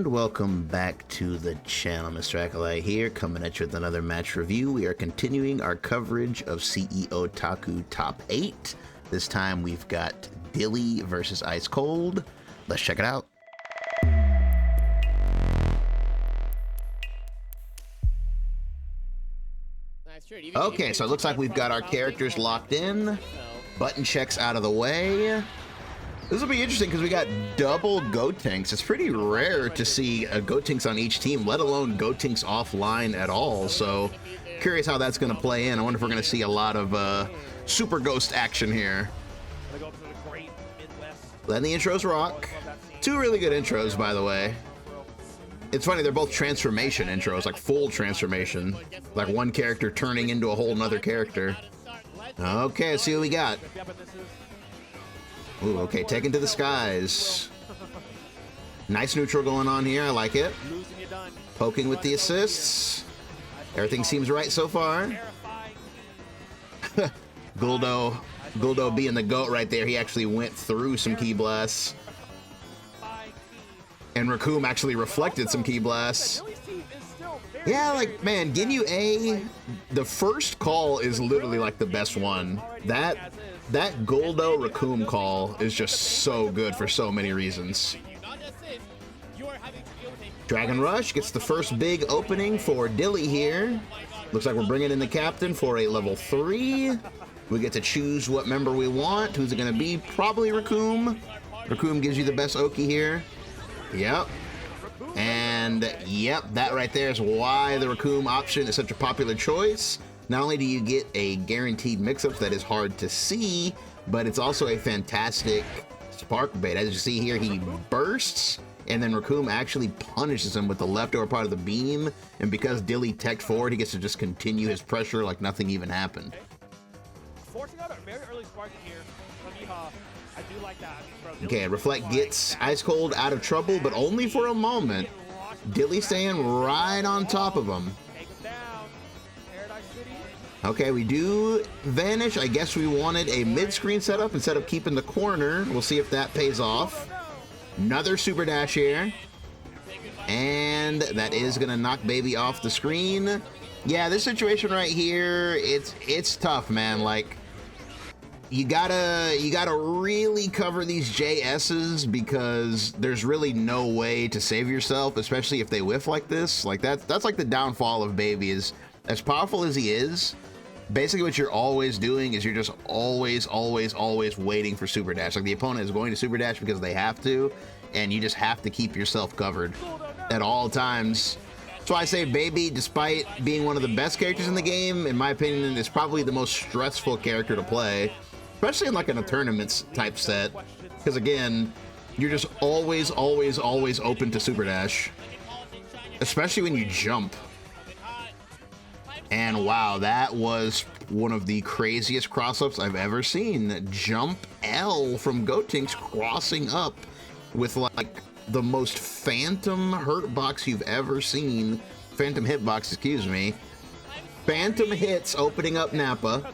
And welcome back to the channel. Mr. Acolyte here, coming at you with another match review. We are continuing our coverage of CEOtaku Top 8. This time we've got Dilly versus Ice Cold. Let's check it out. Okay, so it looks like we've got our characters locked in. Button checks out of the way. This will be interesting because we got double Gotenks. It's pretty rare to see a Gotenks on each team, let alone Gotenks offline at all. So curious how that's going to play in. I wonder if we're going to see a lot of Super Ghost action here. Letting the intros rock. Two really good intros, by the way. It's funny, they're both transformation intros, like full transformation. Like one character turning into a whole nother character. Okay, let's see what we got. Ooh, okay, taken to the skies. Nice neutral going on here, I like it. Poking with the assists. Everything seems right so far. Guldo being the GOAT right there, he actually went through some Ki blasts. And Raccoon actually reflected some Ki blasts. Yeah, like, man, Ginyu A, the first call is literally like the best one. That Guldo Raccoon call is just so good for so many reasons. Dragon Rush gets the first big opening for Dilly here. Looks like we're bringing in the captain for a level 3. We get to choose what member we want. Who's it going to be? Probably Raccoon. Raccoon gives you the best Oki here. Yep. And yep, that right there is why the Raccoon option is such a popular choice. Not only do you get a guaranteed mix-up that is hard to see, but it's also a fantastic spark bait. As you see here, he bursts, and then Raccoon actually punishes him with the leftover part of the beam, and because Dilly teched forward, he gets to just continue his pressure like nothing even happened. Forcing out a very early spark here from Yeehaw. I do like that. Okay, Reflect gets Ice Cold out of trouble, but only for a moment. Dilly staying right on top of him. Okay, we do vanish. I guess we wanted a mid-screen setup instead of keeping the corner. We'll see if that pays off. Another super dash here. And that is gonna knock baby off the screen. Yeah, this situation right here, it's tough, man. Like, you gotta really cover these JS's because there's really no way to save yourself, especially if they whiff like this. Like that's like the downfall of baby. Is as powerful as he is, basically what you're always doing is you're just always waiting for super dash. Like the opponent is going to super dash because they have to, and you just have to keep yourself covered at all times. That's why I say baby, despite being one of the best characters in the game, in my opinion, is probably the most stressful character to play, especially in like in a tournaments type set, because again, you're just always open to super dash, especially when you jump. And wow, that was one of the craziest cross-ups I've ever seen. Jump L from Gotenks crossing up with like the most phantom hurt box you've ever seen. Phantom hitbox, excuse me. Phantom hits opening up Nappa.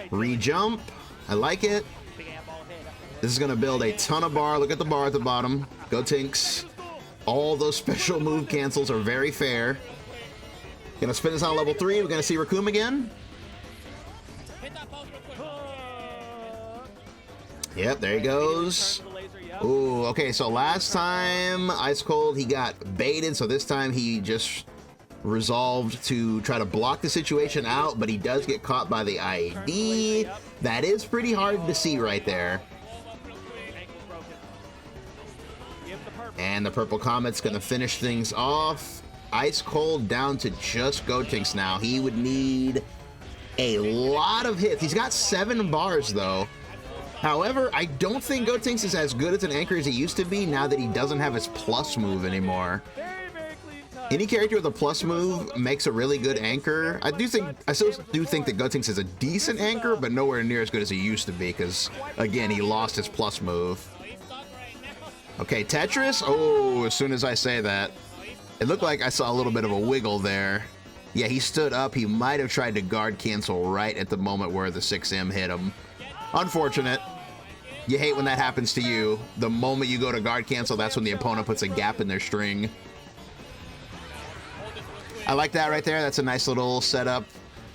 Re-jump. I like it. This is gonna build a ton of bar. Look at the bar at the bottom. Gotenks. All those special move cancels are very fair. Gonna spin this on level 3. We're gonna see Raccoon again. Yep, there he goes. Ooh, okay, so last time Ice Cold, he got baited, so this time he just resolved to try to block the situation out, but he does get caught by the ID. That is pretty hard to see right there. And the Purple Comet's gonna finish things off. Ice Cold down to just Gotenks now. He would need a lot of hits. He's got 7 bars though. However, I don't think Gotenks is as good as an anchor as he used to be now that he doesn't have his plus move anymore. Any character with a plus move makes a really good anchor. I still do think that Gotenks is a decent anchor, but nowhere near as good as he used to be because, again, he lost his plus move. Okay, Tetris. Oh, as soon as I say that, it looked like I saw a little bit of a wiggle there. Yeah, he stood up. He might have tried to guard cancel right at the moment where the 6M hit him. Unfortunate. You hate when that happens to you. The moment you go to guard cancel, that's when the opponent puts a gap in their string. I like that right there. That's a nice little setup.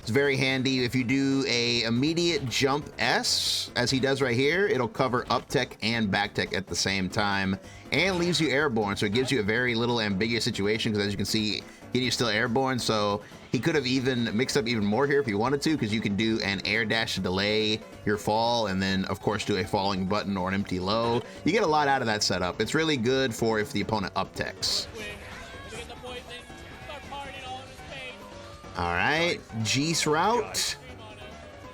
It's very handy. If you do a immediate jump S, as he does right here, it'll cover up tech and back tech at the same time, and leaves you airborne. So it gives you a very little ambiguous situation, because as you can see, Gideon's still airborne. So he could have even mixed up even more here if he wanted to, because you can do an air dash to delay your fall, and then of course do a falling button or an empty low. You get a lot out of that setup. It's really good for if the opponent up techs. All right, Geese route.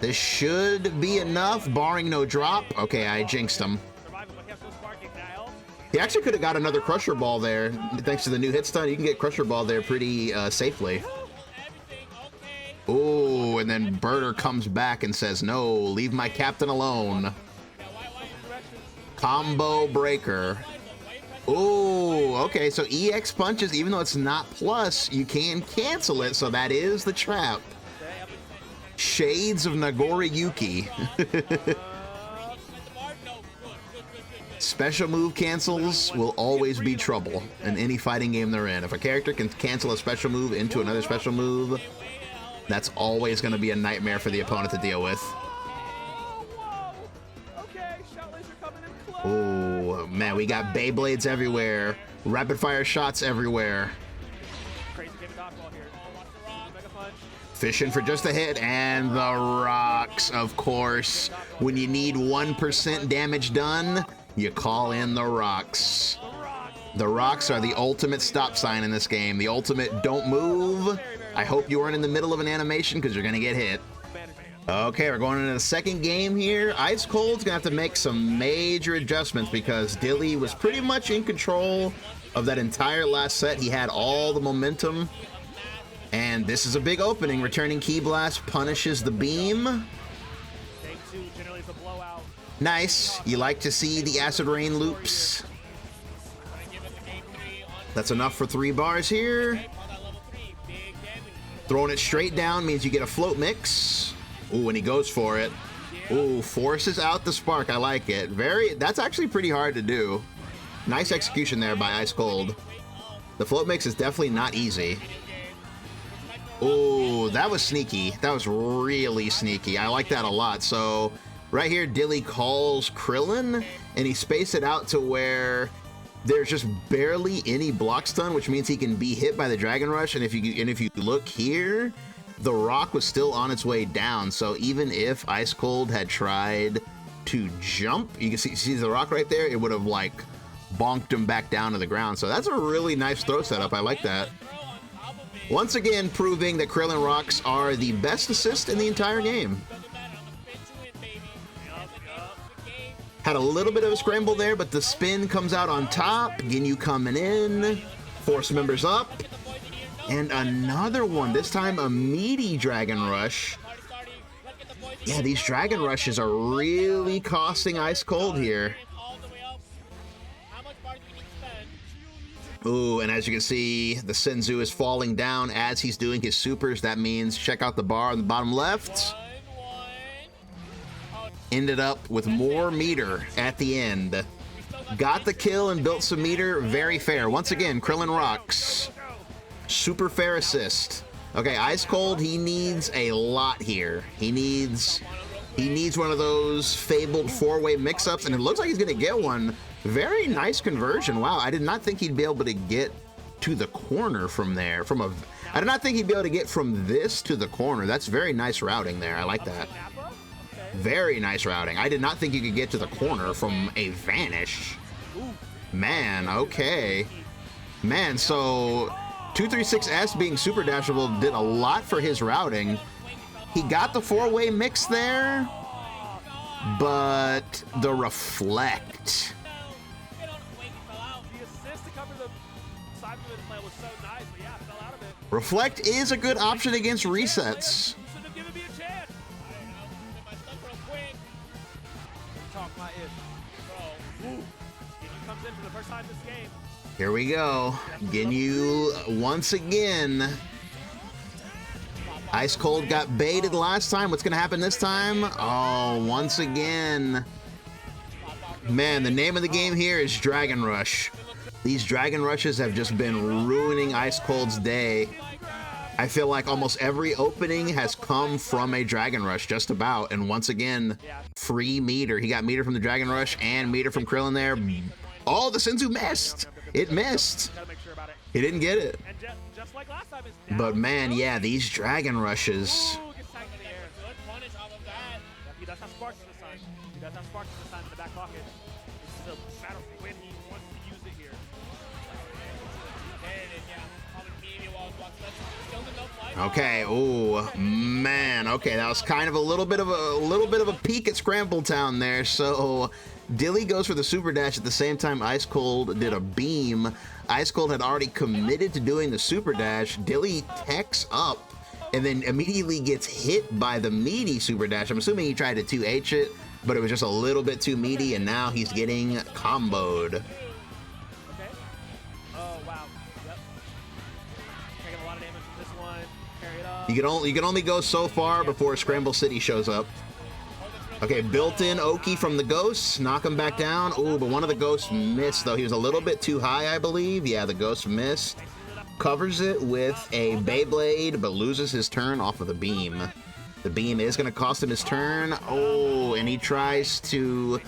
This should be enough, barring no drop. Okay, I jinxed him. He actually could have got another Crusher Ball there. Thanks to the new hit stun, you can get Crusher Ball there pretty safely. Oh, and then Birder comes back and says, no, leave my captain alone. Combo breaker. Oh, okay, so EX punches, even though it's not plus, you can cancel it, so that is the trap. Shades of Nagori Yuki. Special move cancels will always be trouble in any fighting game they're in. If a character can cancel a special move into another special move, that's always going to be a nightmare for the opponent to deal with. Oh, man, we got Beyblades everywhere. Rapid fire shots everywhere. Fishing for just a hit, and the rocks, of course. When you need 1% damage done, you call in the rocks. The rocks are the ultimate stop sign in this game. The ultimate don't move. I hope you weren't in the middle of an animation, because you're going to get hit. Okay, we're going into the second game here. Ice Cold's gonna have to make some major adjustments, because Dilly was pretty much in control of that entire last set. He had all the momentum, and this is a big opening. Returning Ki Blast punishes the beam. Nice. You like to see the Acid Rain loops. That's enough for 3 bars here. Throwing it straight down means you get a float mix. Ooh, and he goes for it. Ooh, forces out the spark. I like it. That's actually pretty hard to do. Nice execution there by Ice Cold. The float mix is definitely not easy. Ooh, that was sneaky. That was really sneaky. I like that a lot. So right here, Dilly calls Krillin, and he spaced it out to where there's just barely any block stun, which means he can be hit by the Dragon Rush. And if you look here, the rock was still on its way down, so even if Ice Cold had tried to jump, you can see the rock right there, it would have like bonked him back down to the ground. So that's a really nice throw setup. I like that. Once again, proving that Krillin rocks are the best assist in the entire game. Had a little bit of a scramble there, but the spin comes out on top. Ginyu coming in, force members up. And another one, this time a meaty Dragon Rush. Yeah, these Dragon Rushes are really costing Ice Cold here. Ooh, and as you can see, the Senzu is falling down as he's doing his supers. That means check out the bar on the bottom left. Ended up with more meter at the end. Got the kill and built some meter. Very fair. Once again, Krillin rocks. Super fair assist. Okay, Ice Cold, he needs a lot here. He needs one of those fabled 4-way mix-ups, and it looks like he's gonna get one. Very nice conversion. Wow, I did not think he'd be able to get to the corner from there. I did not think he'd be able to get from this to the corner. That's very nice routing there. I like that. Very nice routing. I did not think you could get to the corner from a vanish. Man, okay. Man, so 236S being super dashable did a lot for his routing. He got the 4-way mix there, but the reflect. Reflect is a good option against resets. Here we go. Ginyu once again. Ice Cold got baited last time. What's going to happen this time? Oh, once again. Man, the name of the game here is Dragon Rush. These Dragon Rushes have just been ruining Ice Cold's day. I feel like almost every opening has come from a Dragon Rush, just about. And once again, free meter. He got meter from the Dragon Rush and meter from Krillin there. Oh, the Senzu missed. It missed. He didn't get it. But man, yeah, these Dragon Rushes. He does have sparks in the sun. He does have sparks in the sun in the back pocket. It's just a matter of when he wants to use it here. Okay, ooh, man. Okay, that was kind of a little bit of a peek at Scramble Town there. So Dilly goes for the super dash at the same time Ice Cold did a beam. Ice Cold had already committed to doing the super dash. Dilly techs up and then immediately gets hit by the meaty super dash. I'm assuming he tried to 2H it, but it was just a little bit too meaty, and now he's getting comboed. Okay. Oh, wow. Yep. Taking a lot of damage from this one. Carry it up. You can only go so far before Scramble City shows up. Okay, built-in Oki from the ghosts. Knock him back down. Ooh, but one of the ghosts missed, though. He was a little bit too high, I believe. Yeah, the ghost missed. Covers it with a Beyblade, but loses his turn off of the beam. The beam is going to cost him his turn. Oh, and he tries to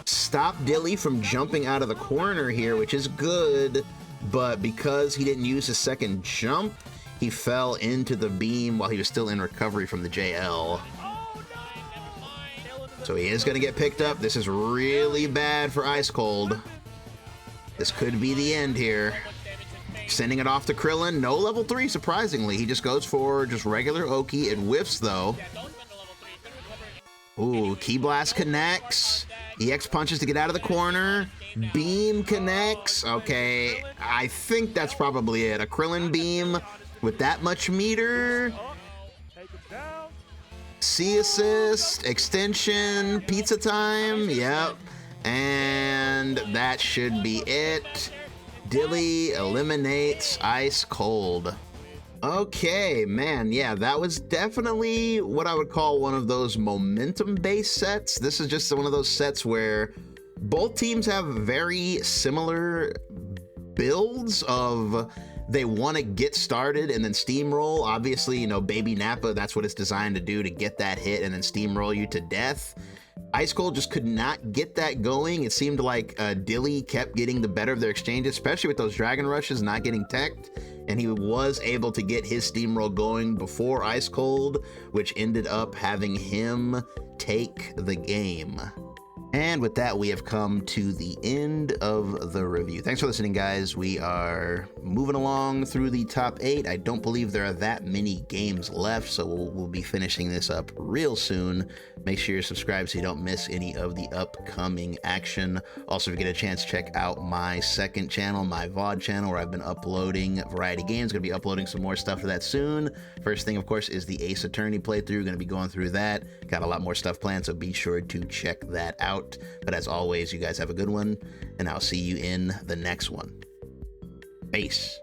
stop Dilly from jumping out of the corner here, which is good. But because he didn't use his second jump, he fell into the beam while he was still in recovery from the JL. So he is going to get picked up. This is really bad for Ice Cold. This could be the end here. Sending it off to Krillin. No level 3, surprisingly. He just goes for just regular Oki. It whiffs, though. Ooh, Ki Blast connects. EX punches to get out of the corner. Beam connects. Okay, I think that's probably it. A Krillin beam with that much meter. C assist, extension, pizza time. Yep. And that should be it. Dilly eliminates Ice Cold. Okay, man, yeah, that was definitely what I would call one of those momentum-based sets. This is just one of those sets where both teams have very similar builds of they want to get started and then steamroll. Obviously, you know, Baby Nappa, that's what it's designed to do, to get that hit and then steamroll you to death. Ice Cold just could not get that going. It seemed like Dilly kept getting the better of their exchanges, especially with those Dragon Rushes not getting teched, and he was able to get his steamroll going before Ice Cold, which ended up having him take the game. And with that, we have come to the end of the review. Thanks for listening, guys. We are moving along through the top 8. I don't believe there are that many games left, so we'll be finishing this up real soon. Make sure you're subscribed so you don't miss any of the upcoming action. Also, if you get a chance, check out my second channel, my VOD channel, where I've been uploading variety games. Going to be uploading some more stuff to that soon. First thing, of course, is the Ace Attorney playthrough. Going to be going through that. Got a lot more stuff planned, so be sure to check that out. But as always, you guys have a good one, and I'll see you in the next one. Peace.